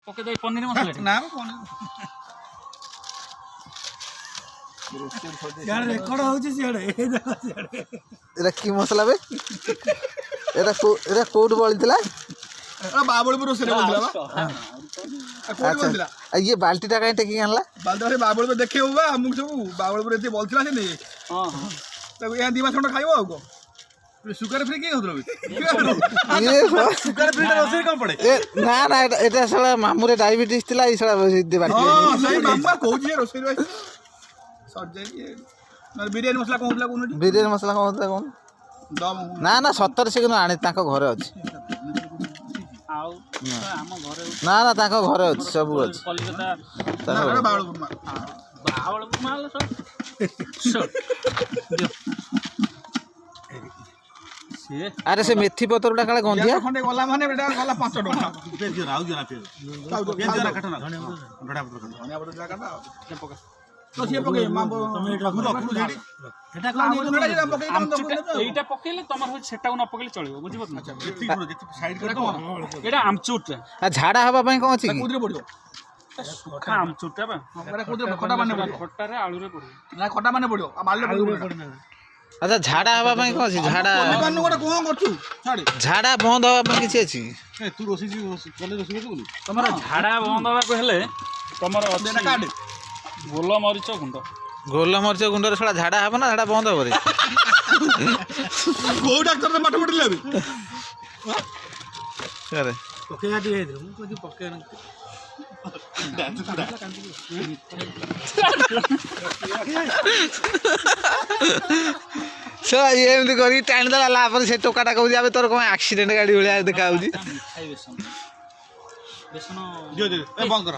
ପକେଇ ଦେଇ ପନିର ମସଲା ନା ରେକର୍ଡ ହଉଛି ସିଆଡେ ଏଟା କି ମସଲା ବେ ଏଟା କୋଉଠୁ ବଳିଥିଲା ବାବଳପୁର ରୋଷେଇ ବଳିଥିଲା ବା ଆଚ୍ଛା ଇଏ ବାଲ୍ଟିଟା କାହିଁ ଟେକିକି ଆଣିଲା ବାଲ୍ଟି ବାବଳପୁର ଦେଖେଇବୁ ବା ଆମକୁ ସବୁ ବାବଳପୁର ଏତେ ବଳିଥିଲା ସେ ନେଇ ତାକୁ ଏହା 2 ମାସ ଖଣ୍ଡେ ଖାଇବ ଆଉ କଣ ସୁଗାର ଫ୍ରି କିଏ ହଉଥିଲା ସୁଗାର ଫ୍ରି ରୋଷେଇ କଣ ପଡେ ନା ନା ଏଟା ସାला ମାମୁରେ ଡାଇବେଟିସ୍ ଥିଲା ଏଇ ସାଲା ସେଇ ମାମା କହୁଛି ରୋଷେଇ ବିରିୟାନୀ ମସଲା କଣ ହଉଥିଲା କହୁନ ବିରିୟାନୀ ମସଲା କଣ ହଉଥିଲା କହୁନ ନା ନା ସତରେ ସେ କିନ୍ତୁ ଆଣି ତାଙ୍କ ଘରେ ଅଛି ଆଉ ଆମ ଘରେ ନା ନା ତାଙ୍କ ଘରେ ଅଛି ସବୁ ଅଛି କଲିକତା ବାଉଳପୁର ମାଲ ଆରେ ସେ ମେଥି ପତ୍ରଟା କାଳେ ଗନ୍ଧିଆ ଖଣ୍ଡେ ଗଲା ମାନେ ଏଟା ଗଲା 5 ଟଙ୍କା এইটা পকেইলে তোমার হচ্ছে সেটাও না পকেইলে চলিব বুঝিপারছ না এটা আমচুরটা ঝাড়া হবা ପାଇଁ কোন ଅଛି কি কোদরে পড়িব সুখা আমচুরটা বা এটা কোদরে খটা মানে পড়িব খটারে আলুরে পড়িব না খটা মানে পড়িব আর মারলে পড়িব না আচ্ছা ঝাড়া হবা ପାଇଁ কোন ଅଛି ঝাড়া কোন কোন করছু ছাড়ে ঝাড়া বন্ধ হবা ପାଇଁ କିଛି ଅଛି এ তু রসি কলে রসি করছু তোমার ঝাড়া বন্ধ হବାକୁ হেলে তোমার এটা কাট গোল মরিচ গুଣ୍ଡ গোলমରିଚ ଗୁଣ୍ଡରେ ଶଳା ଝାଡ଼ା ହବ ନା ଝାଡ଼ା ବନ୍ଦ ହବ ରେ କୋଉ ଡାକ୍ତର ପାଠ ପଢିଲେ ଏବେ ଆରେ ପକେଇଆ ଟିକେ ହେଇଥିବ ମୁଁ କହୁଛି ପକେଇ ଏମିତି କରିକି ଟାଣିଦେଲା ଲାଭରେ ସେ ଟୋକାଟା କହୁଛି ଆମେ ତୋର କଣ ଆକ୍ସିଡେଣ୍ଟ ଗାଡ଼ି ଭଳିଆ ଦେଖା ହଉଛି ବେସନ ବନ୍ଦ କର